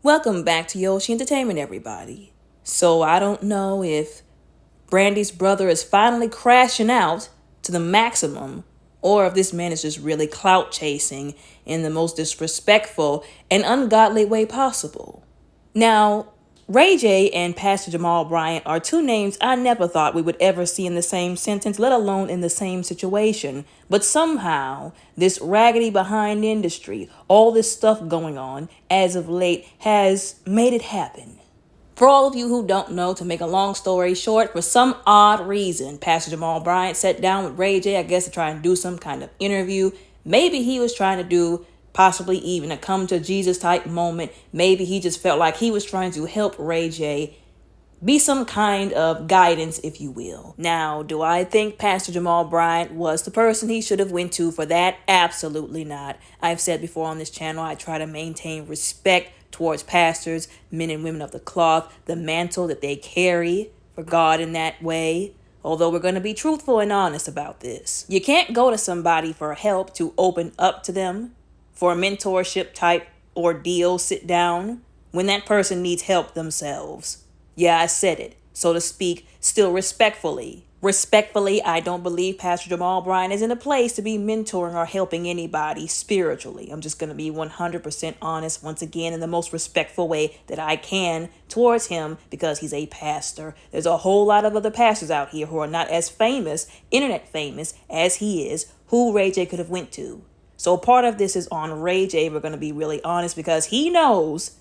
Welcome back to Yoshi Entertainment, everybody. So I don't know if Brandy's brother is finally crashing out to the maximum, or if this man is just really clout chasing in the most disrespectful and ungodly way possible. Now, Ray J and Pastor Jamal Bryant are two names I never thought we would ever see in the same sentence, let alone in the same situation. But somehow, this raggedy behind industry, all this stuff going on as of late, has made it happen. For all of you who don't know, to make a long story short, for some odd reason, Pastor Jamal Bryant sat down with Ray J, I guess, to try and do some kind of interview. Maybe he was trying to do possibly even a come to Jesus type moment. Maybe he just felt like he was trying to help Ray J be some kind of guidance, if you will. Now, do I think Pastor Jamal Bryant was the person he should have went to for that? Absolutely not. I've said before on this channel, I try to maintain respect towards pastors, men and women of the cloth, the mantle that they carry for God in that way. Although we're going to be truthful and honest about this. You can't go to somebody for help to open up to them for a mentorship type ordeal, sit down, when that person needs help themselves. Yeah, I said it, so to speak, still respectfully. Respectfully, I don't believe Pastor Jamal Bryant is in a place to be mentoring or helping anybody spiritually. I'm just going to be 100% honest, once again, in the most respectful way that I can towards him, because he's a pastor. There's a whole lot of other pastors out here who are not as famous, internet famous, as he is, who Ray J could have went to. So part of this is on Ray J, we're going to be really honest, because he knows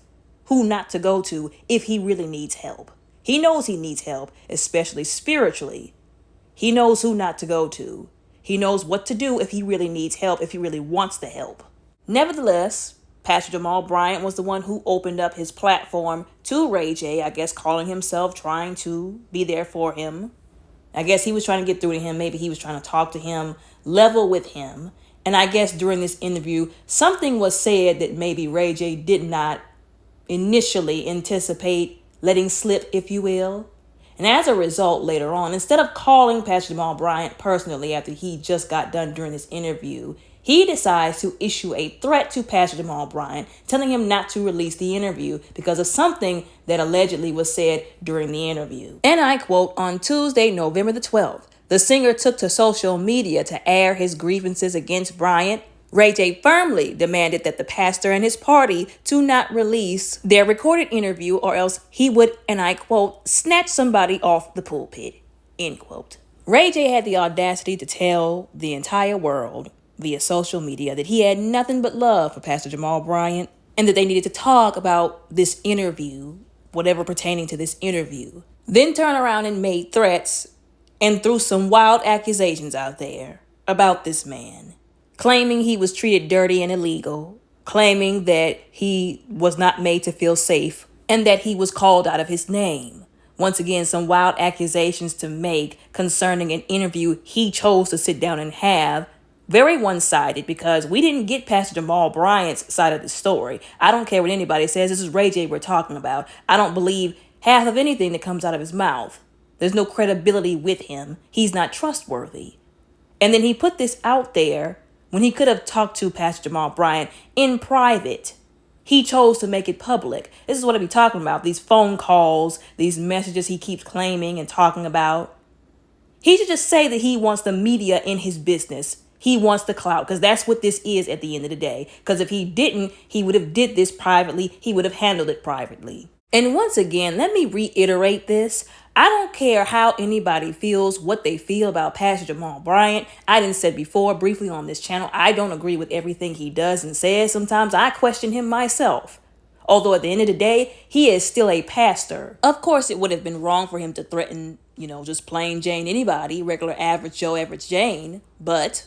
who not to go to if he really needs help. He knows he needs help, especially spiritually. He knows who not to go to. He knows what to do if he really needs help, if he really wants the help. Nevertheless, Pastor Jamal Bryant was the one who opened up his platform to Ray J, I guess calling himself, trying to be there for him. I guess he was trying to get through to him. Maybe he was trying to talk to him, level with him. And I guess during this interview, something was said that maybe Ray J did not initially anticipate letting slip, if you will. And as a result, later on, instead of calling Pastor Jamal Bryant personally after he just got done during this interview, he decides to issue a threat to Pastor Jamal Bryant, telling him not to release the interview because of something that allegedly was said during the interview. And I quote, "On Tuesday, November the 12th, the singer took to social media to air his grievances against Bryant. Ray J firmly demanded that the pastor and his party to not release their recorded interview, or else he would, and I quote, snatch somebody off the pulpit," end quote. Ray J had the audacity to tell the entire world via social media that he had nothing but love for Pastor Jamal Bryant and that they needed to talk about this interview, whatever pertaining to this interview. Then turn around and made threats and threw some wild accusations out there about this man, claiming he was treated dirty and illegal, claiming that he was not made to feel safe, and that he was called out of his name. Once again, some wild accusations to make concerning an interview he chose to sit down and have. Very one-sided, because we didn't get Pastor Jamal Bryant's side of the story. I don't care what anybody says. This is Ray J we're talking about. I don't believe half of anything that comes out of his mouth. There's no credibility with him. He's not trustworthy. And then he put this out there when he could have talked to Pastor Jamal Bryant in private. He chose to make it public. This is what I be talking about. These phone calls, these messages he keeps claiming and talking about. He should just say that he wants the media in his business. He wants the clout, because that's what this is at the end of the day. Because if he didn't, he would have did this privately. He would have handled it privately. And once again, let me reiterate this. I don't care how anybody feels, what they feel about Pastor Jamal Bryant. I done said before briefly on this channel, I don't agree with everything he does and says. Sometimes I question him myself. Although at the end of the day, he is still a pastor. Of course, it would have been wrong for him to threaten, just plain Jane anybody, regular average Joe, average Jane. But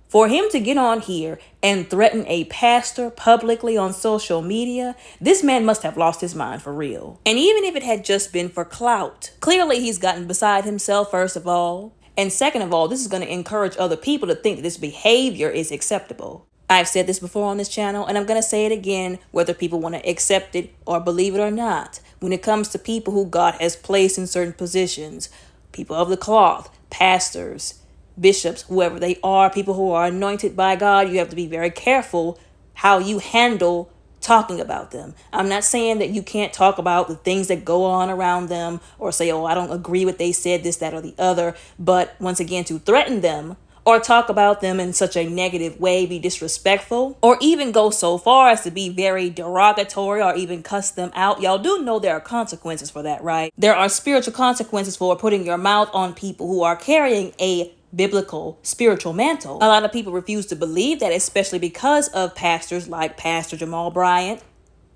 for him to get on here and threaten a pastor publicly on social media, this man must have lost his mind for real. And even if it had just been for clout, clearly he's gotten beside himself, first of all. And second of all, this is going to encourage other people to think that this behavior is acceptable. I've said this before on this channel, and I'm going to say it again, whether people want to accept it or believe it or not. When it comes to people who God has placed in certain positions, people of the cloth, pastors, bishops, whoever they are, people who are anointed by God, you have to be very careful how you handle talking about them. I'm not saying that you can't talk about the things that go on around them or say, oh, I don't agree with they said this, that, or the other. But once again, to threaten them or talk about them in such a negative way, be disrespectful, or even go so far as to be very derogatory or even cuss them out. Y'all do know there are consequences for that, right? There are spiritual consequences for putting your mouth on people who are carrying a biblical spiritual mantle. A lot of people refuse to believe that, especially because of pastors like Pastor Jamal Bryant.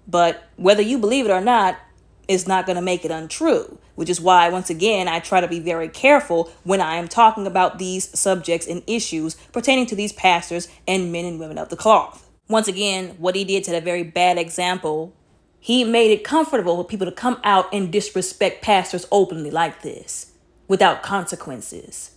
But whether you believe it or not, it's not going to make it untrue, which is why, once again, I try to be very careful when I am talking about these subjects and issues pertaining to these pastors and men and women of the cloth. Once again, what he did set a very bad example. He made it comfortable for people to come out and disrespect pastors openly like this without consequences.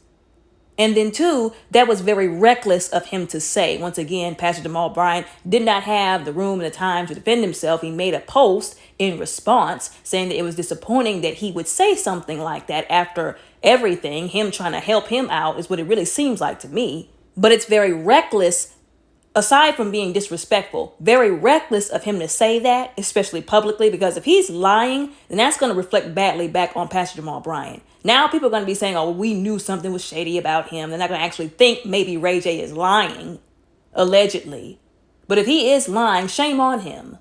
And then two, that was very reckless of him to say. Once again, Pastor Jamal Bryant did not have the room and the time to defend himself. He made a post in response saying that it was disappointing that he would say something like that after everything. Him trying to help him out is what it really seems like to me. But it's very reckless, aside from being disrespectful, very reckless of him to say that, especially publicly, because if he's lying, then that's going to reflect badly back on Pastor Jamal Bryant. Now people are going to be saying, oh, we knew something was shady about him. They're not going to actually think maybe Ray J is lying, allegedly. But if he is lying, shame on him,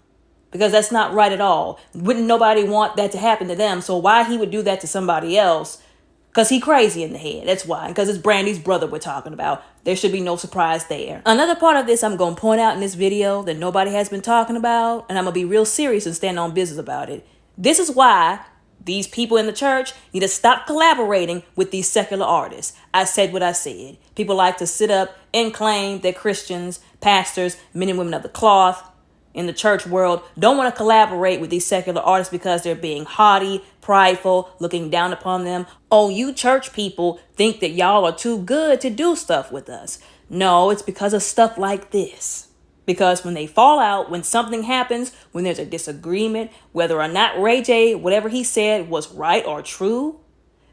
because that's not right at all. Wouldn't nobody want that to happen to them? So why he would do that to somebody else? Because he crazy in the head. That's why. Because it's Brandy's brother we're talking about. There should be no surprise there. Another part of this I'm going to point out in this video that nobody has been talking about, and I'm going to be real serious and stand on business about it. This is why these people in the church need to stop collaborating with these secular artists. I said what I said. People like to sit up and claim that Christians, pastors, men and women of the cloth in the church world don't want to collaborate with these secular artists because they're being haughty, prideful, looking down upon them. Oh, you church people think that y'all are too good to do stuff with us. No, it's because of stuff like this. Because when they fall out, when something happens, when there's a disagreement, whether or not Ray J, whatever he said was right or true,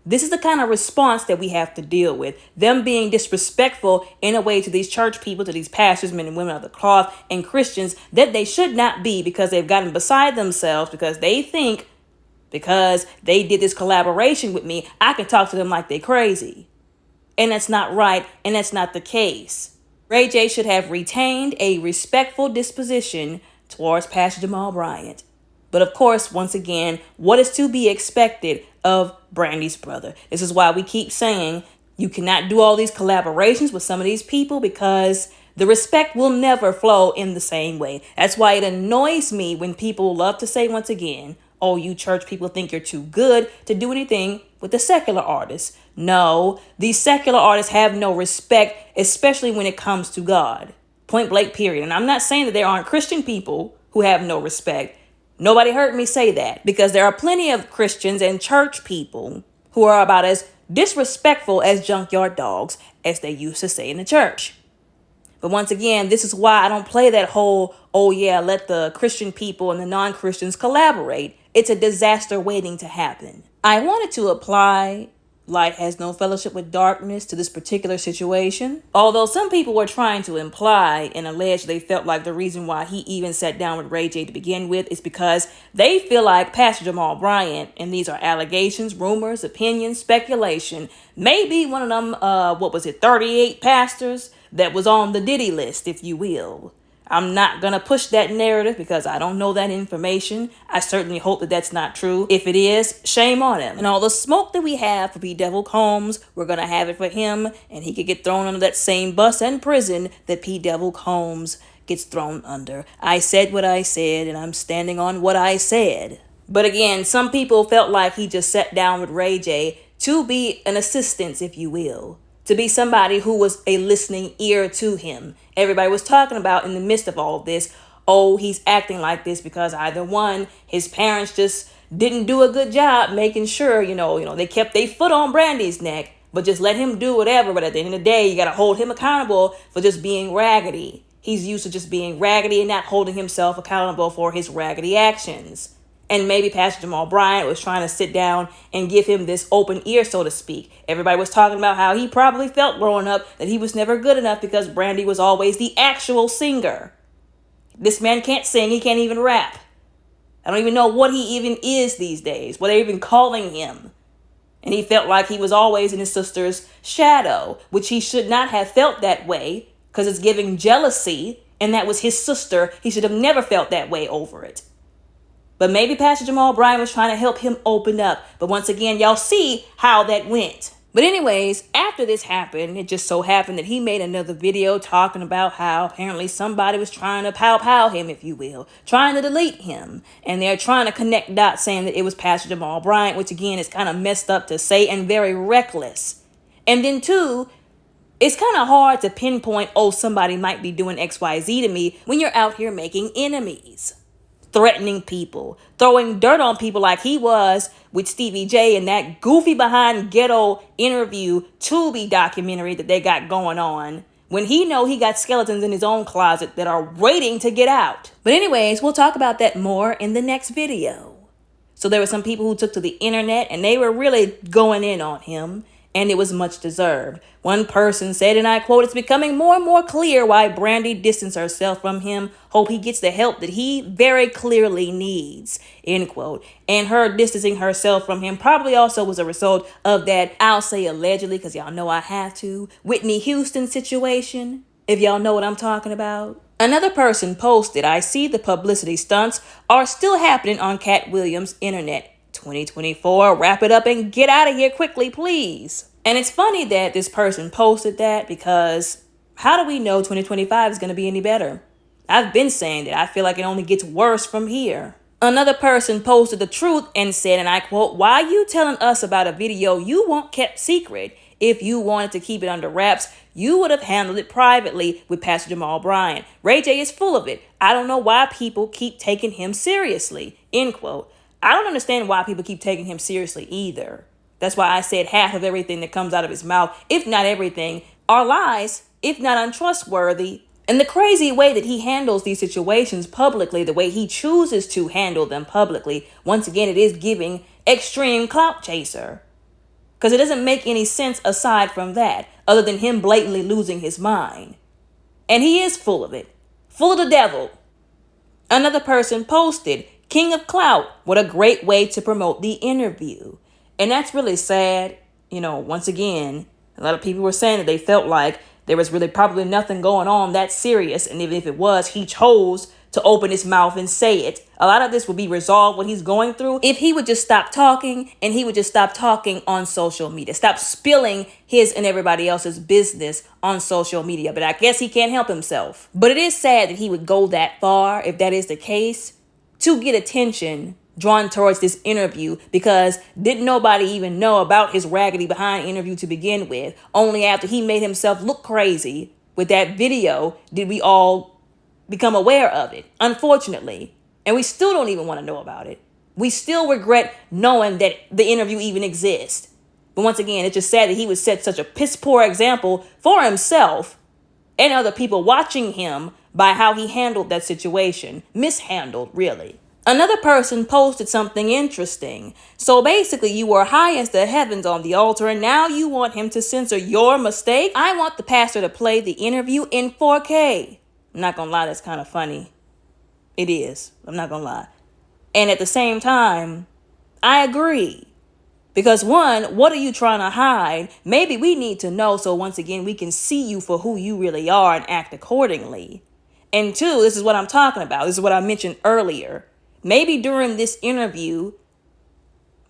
this is the kind of response that we have to deal with. Them being disrespectful in a way to these church people, to these pastors, men and women of the cloth, and Christians that they should not be, because they've gotten beside themselves, because they think because they did this collaboration with me, I can talk to them like they crazy. And that's not right, and that's not the case. Ray J should have retained a respectful disposition towards Pastor Jamal Bryant. But of course, once again, what is to be expected of Brandy's brother? This is why we keep saying you cannot do all these collaborations with some of these people, because the respect will never flow in the same way. That's why it annoys me when people love to say, once again, oh, you church people think you're too good to do anything with the secular artists. No, these secular artists have no respect, especially when it comes to God. Point blank, period. And I'm not saying that there aren't Christian people who have no respect. Nobody heard me say that, because there are plenty of Christians and church people who are about as disrespectful as junkyard dogs, as they used to say in the church. But once again, this is why I don't play that whole, oh yeah, let the Christian people and the non-Christians collaborate. It's a disaster waiting to happen. I wanted to apply light has no fellowship with darkness to this particular situation. Although some people were trying to imply and allege they felt like the reason why he even sat down with Ray J to begin with is because they feel like Pastor Jamal Bryant, and these are allegations, rumors, opinions, speculation, maybe one of them, 38 pastors that was on the Diddy list, if you will. I'm not going to push that narrative because I don't know that information. I certainly hope that that's not true. If it is, shame on him. And all the smoke that we have for P. Devil Combs, we're going to have it for him, and he could get thrown under that same bus and prison that P. Devil Combs gets thrown under. I said what I said, and I'm standing on what I said. But again, some people felt like he just sat down with Ray J to be an assistant, if you will. To be somebody who was a listening ear to him. Everybody was talking about in the midst of all of this, oh, he's acting like this because either one, his parents just didn't do a good job making sure, they kept their foot on Brandy's neck, but just let him do whatever. But at the end of the day, you got to hold him accountable for just being raggedy. He's used to just being raggedy and not holding himself accountable for his raggedy actions. And maybe Pastor Jamal Bryant was trying to sit down and give him this open ear, so to speak. Everybody was talking about how he probably felt growing up that he was never good enough because Brandy was always the actual singer. This man can't sing. He can't even rap. I don't even know what he even is these days, what they're even calling him. And he felt like he was always in his sister's shadow, which he should not have felt that way because it's giving jealousy, and that was his sister. He should have never felt that way over it. But maybe Pastor Jamal Bryant was trying to help him open up. But once again, y'all see how that went. But anyways, after this happened, it just so happened that he made another video talking about how apparently somebody was trying to pow him, if you will, trying to delete him. And they're trying to connect dots saying that it was Pastor Jamal Bryant, which again is kind of messed up to say and very reckless. And then two, it's kind of hard to pinpoint, oh, somebody might be doing XYZ to me when you're out here making enemies. Threatening people, throwing dirt on people like he was with Stevie J in that goofy behind ghetto interview Tubi documentary that they got going on, when he know he got skeletons in his own closet that are waiting to get out. But anyways, we'll talk about that more in the next video. So there were some people who took to the internet and they were really going in on him, and it was much deserved. One person said, and I quote, "It's becoming more and more clear why Brandy distanced herself from him. Hope he gets the help that he very clearly needs," end quote. And her distancing herself from him probably also was a result of that, I'll say allegedly, because y'all know I have to, Whitney Houston situation, if y'all know what I'm talking about. Another person posted, "I see the publicity stunts are still happening on Cat Williams' internet. 2024, wrap it up and get out of here quickly, please." And it's funny that this person posted that, because how do we know 2025 is going to be any better? I've been saying that I feel like it only gets worse from here. Another person posted the truth and said, and I quote, "Why are you telling us about a video you want kept secret? If you wanted to keep it under wraps, you would have handled it privately with Pastor Jamal Bryant. Ray J is full of it. I don't know why people keep taking him seriously," end quote. I don't understand why people keep taking him seriously either. That's why I said half of everything that comes out of his mouth, if not everything, are lies, if not untrustworthy. And the crazy way that he handles these situations publicly, the way he chooses to handle them publicly, once again, it is giving extreme clout chaser. Because it doesn't make any sense aside from that, other than him blatantly losing his mind. And he is full of it. Full of the devil. Another person posted, "King of Clout, what a great way to promote the interview." And that's really sad. Once again, a lot of people were saying that they felt like there was really probably nothing going on that serious. And even if it was, he chose to open his mouth and say it. A lot of this will be resolved, what he's going through, if he would just stop talking, and he would just stop talking on social media. Stop spilling his and everybody else's business on social media. But I guess he can't help himself. But it is sad that he would go that far, if that is the case, to get attention drawn towards this interview, because didn't nobody even know about his raggedy behind interview to begin with. Only after he made himself look crazy with that video did we all become aware of it, unfortunately. And we still don't even want to know about it. We still regret knowing that the interview even exists. But once again, it's just sad that he would set such a piss poor example for himself and other people watching him by how he handled that situation. Mishandled, really. Another person posted something interesting. "So basically, you were high as the heavens on the altar, and now you want him to censor your mistake? I want the pastor to play the interview in 4K. I'm not gonna lie, that's kind of funny. It is. I'm not gonna lie. And at the same time, I agree. Because one, what are you trying to hide? Maybe we need to know so once again we can see you for who you really are and act accordingly. And two, this is what I'm talking about. This is what I mentioned earlier. Maybe during this interview,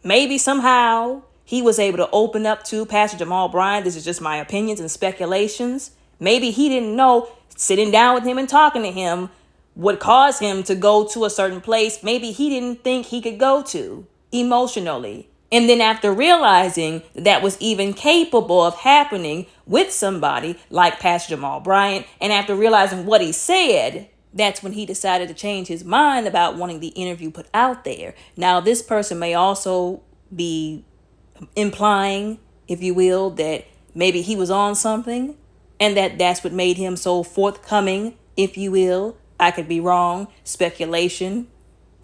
maybe somehow he was able to open up to Pastor Jamal Bryant. This is just my opinions and speculations. Maybe he didn't know sitting down with him and talking to him would cause him to go to a certain place maybe he didn't think he could go to emotionally. And then after realizing that was even capable of happening with somebody like Pastor Jamal Bryant, and after realizing what he said, that's when he decided to change his mind about wanting the interview put out there. Now, this person may also be implying, if you will, that maybe he was on something and that's what made him so forthcoming, if you will. I could be wrong. Speculation.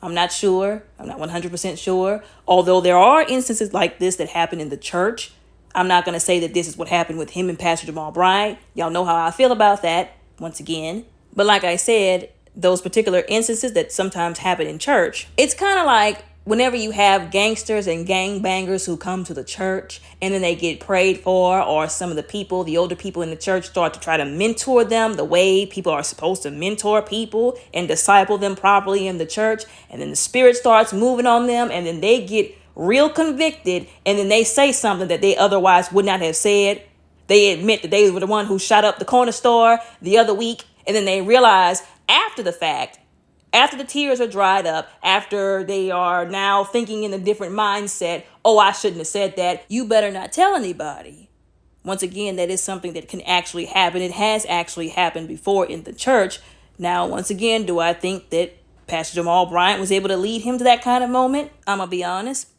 I'm not sure. I'm not 100% sure. Although there are instances like this that happen in the church. I'm not going to say that this is what happened with him and Pastor Jamal Bryant. Y'all know how I feel about that, once again. But like I said, those particular instances that sometimes happen in church, it's kind of like whenever you have gangsters and gangbangers who come to the church and then they get prayed for, or some of the people, the older people in the church, start to try to mentor them the way people are supposed to mentor people and disciple them properly in the church. And then the Spirit starts moving on them, and then they get real convicted, and then they say something that they otherwise would not have said. They admit that they were the one who shot up the corner store the other week, and then they realize after the fact, after the tears are dried up, after they are now thinking in a different mindset, oh, I shouldn't have said that. You better not tell anybody. Once again, that is something that can actually happen. It has actually happened before in the church. Now, once again, do I think that Pastor Jamal Bryant was able to lead him to that kind of moment? I'm going to be honest.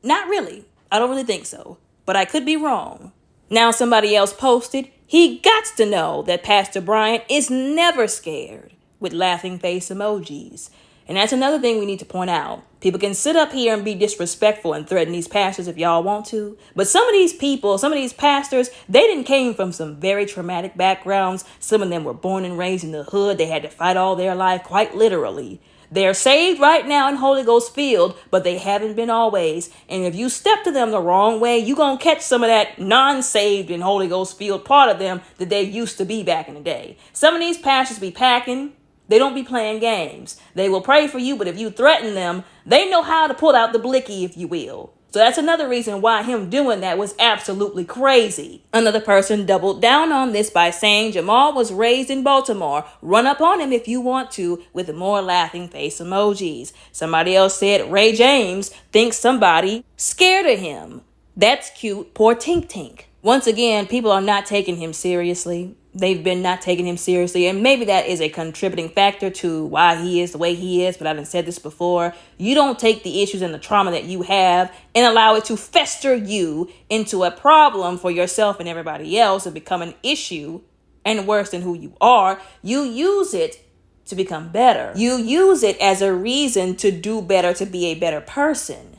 Not really. I don't really think so. But I could be wrong. Now somebody else posted, he gots to know that Pastor Bryant is never scared, with laughing face emojis. And that's another thing we need to point out. People can sit up here and be disrespectful and threaten these pastors if y'all want to. But some of these people, some of these pastors, they didn't came from some very traumatic backgrounds. Some of them were born and raised in the hood. They had to fight all their life, quite literally. They're saved right now in Holy Ghost filled, but they haven't been always. And if you step to them the wrong way, you're going to catch some of that non-saved and Holy Ghost filled part of them that they used to be back in the day. Some of these pastors be packing. They don't be playing games. They will pray for you, but if you threaten them, they know how to pull out the blicky, if you will. So that's another reason why him doing that was absolutely crazy. Another person doubled down on this by saying Jamal was raised in Baltimore. Run up on him if you want to, with more laughing face emojis. Somebody else said Ray James thinks somebody scared of him. That's cute, poor Tink Tink. Once again, people are not taking him seriously. They've been not taking him seriously, and maybe that is a contributing factor to why he is the way he is, but I've said this before. You don't take the issues and the trauma that you have and allow it to fester you into a problem for yourself and everybody else and become an issue and worse than who you are. You use it to become better. You use it as a reason to do better, to be a better person.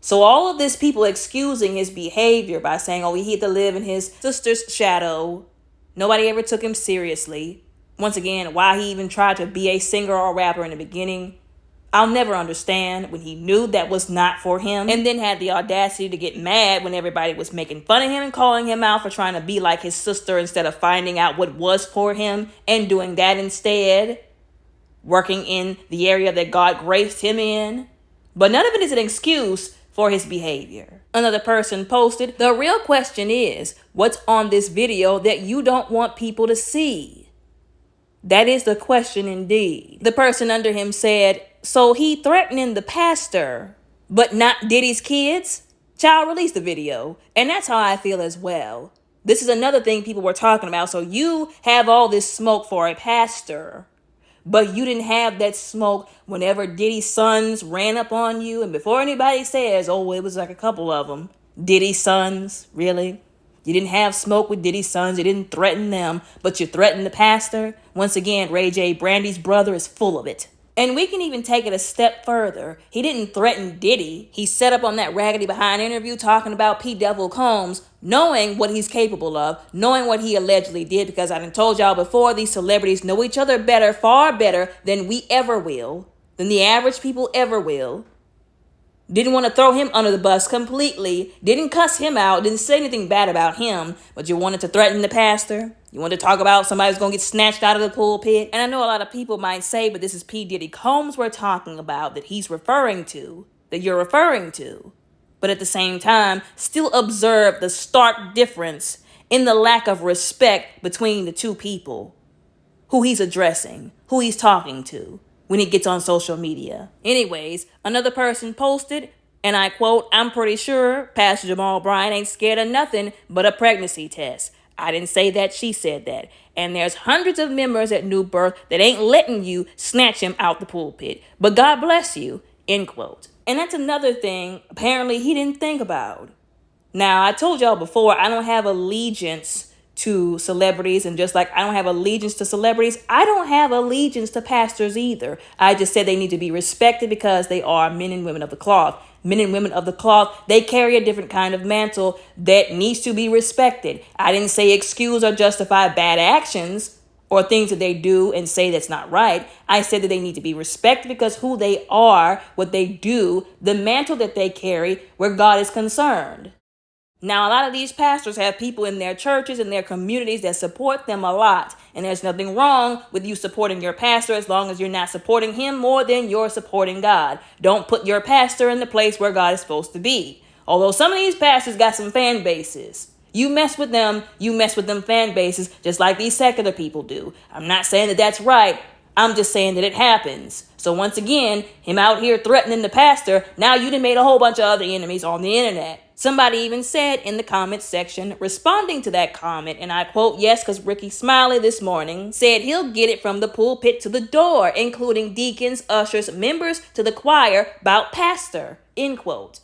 So all of this, people excusing his behavior by saying, oh, he had to live in his sister's shadow. Nobody ever took him seriously. Once again, why he even tried to be a singer or rapper in the beginning, I'll never understand, when he knew that was not for him, and then had the audacity to get mad when everybody was making fun of him and calling him out for trying to be like his sister instead of finding out what was for him and doing that instead, working in the area that God graced him in. But none of it is an excuse for his behavior. Another person posted, the real question is, what's on this video that you don't want people to see? That is the question indeed. The person under him said, so he threatening the pastor, but not Diddy's kids? Child, release the video. And that's how I feel as well. This is another thing people were talking about. So you have all this smoke for a pastor, but you didn't have that smoke whenever Diddy's sons ran up on you. And before anybody says, oh, it was like a couple of them. Diddy's sons, really? You didn't have smoke with Diddy's sons. You didn't threaten them, but you threatened the pastor. Once again, Ray J, Brandy's brother, is full of it. And we can even take it a step further. He didn't threaten Diddy. He set up on that Raggedy Behind interview talking about P. Devil Combs, knowing what he's capable of, knowing what he allegedly did, because I done told y'all before, these celebrities know each other better, far better than we ever will, than the average people ever will. Didn't want to throw him under the bus completely, didn't cuss him out, didn't say anything bad about him, but you wanted to threaten the pastor. You wanted to talk about somebody who's going to get snatched out of the pulpit. And I know a lot of people might say, but this is P. Diddy Combs we're talking about, that he's referring to, that you're referring to. But at the same time, still observe the stark difference in the lack of respect between the two people, who he's addressing, who he's talking to when he gets on social media. Anyways, another person posted, and I quote, I'm pretty sure Pastor Jamal Bryant ain't scared of nothing but a pregnancy test. I didn't say that, she said that. And there's hundreds of members at New Birth that ain't letting you snatch him out the pulpit. But God bless you, end quote. And that's another thing apparently he didn't think about. Now, I told y'all before, I don't have allegiance to celebrities, and just like I don't have allegiance to celebrities, I don't have allegiance to pastors either. I just said they need to be respected because they are men and women of the cloth. Men and women of the cloth, they carry a different kind of mantle that needs to be respected. I didn't say excuse or justify bad actions or things that they do and say that's not right. I said that they need to be respected because who they are, what they do, the mantle that they carry, where God is concerned. Now, a lot of these pastors have people in their churches and their communities that support them a lot. And there's nothing wrong with you supporting your pastor as long as you're not supporting him more than you're supporting God. Don't put your pastor in the place where God is supposed to be. Although some of these pastors got some fan bases. You mess with them fan bases just like these secular people do. I'm not saying that that's right. I'm just saying that it happens. So once again, him out here threatening the pastor, now you done made a whole bunch of other enemies on the internet. Somebody even said in the comments section, responding to that comment, and I quote, yes, because Ricky Smiley this morning said he'll get it from the pulpit to the door, including deacons, ushers, members to the choir, about pastor, end quote.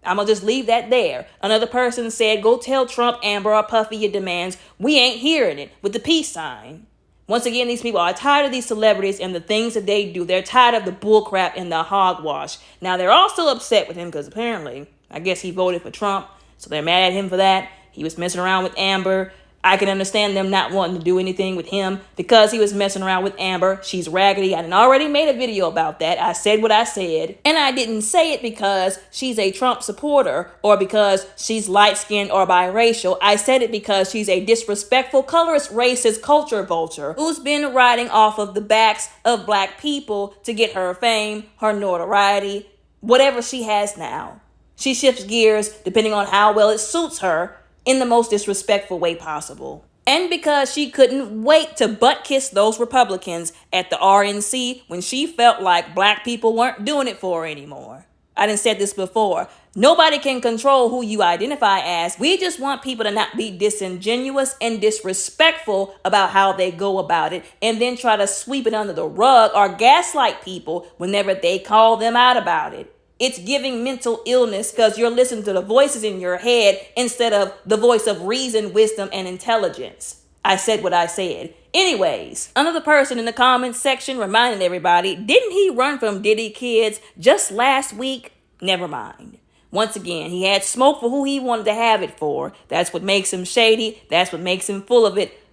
I'm going to just leave that there. Another person said, go tell Trump, Amber, or Puffy your demands. We ain't hearing it, with the peace sign. Once again, these people are tired of these celebrities and the things that they do. They're tired of the bullcrap and the hogwash. Now, they're also upset with him because apparently, I guess he voted for Trump, so they're mad at him for that. He was messing around with Amber. I can understand them not wanting to do anything with him because he was messing around with Amber. She's raggedy. I already made a video about that. I said what I said. And I didn't say it because she's a Trump supporter or because she's light-skinned or biracial. I said it because she's a disrespectful, colorist, racist culture vulture who's been riding off of the backs of black people to get her fame, her notoriety, whatever she has now. She shifts gears depending on how well it suits her in the most disrespectful way possible. And because she couldn't wait to butt kiss those Republicans at the RNC when she felt like black people weren't doing it for her anymore. I done said this before. Nobody can control who you identify as. We just want people to not be disingenuous and disrespectful about how they go about it and then try to sweep it under the rug or gaslight people whenever they call them out about it. It's giving mental illness because you're listening to the voices in your head instead of the voice of reason, wisdom, and intelligence. I said what I said. Anyways, another person in the comments section reminded everybody, didn't he run from Diddy Kids just last week? Never mind. Once again, he had smoke for who he wanted to have it for. That's what makes him shady. That's what makes him full of it.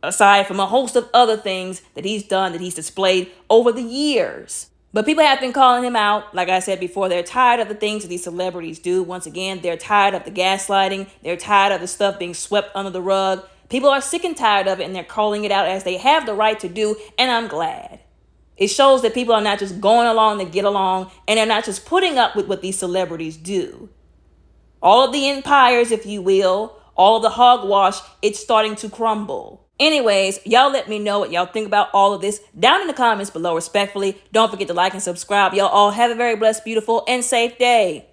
Aside from a host of other things that he's done, that he's displayed over the years. But people have been calling him out. Like I said before, they're tired of the things that these celebrities do. Once again, they're tired of the gaslighting. They're tired of the stuff being swept under the rug. People are sick and tired of it, and they're calling it out as they have the right to do, and I'm glad. It shows that people are not just going along to get along, and they're not just putting up with what these celebrities do. All of the empires, if you will, all of the hogwash, it's starting to crumble. Anyways, y'all let me know what y'all think about all of this down in the comments below respectfully. Don't forget to like and subscribe. Y'all all have a very blessed, beautiful, and safe day.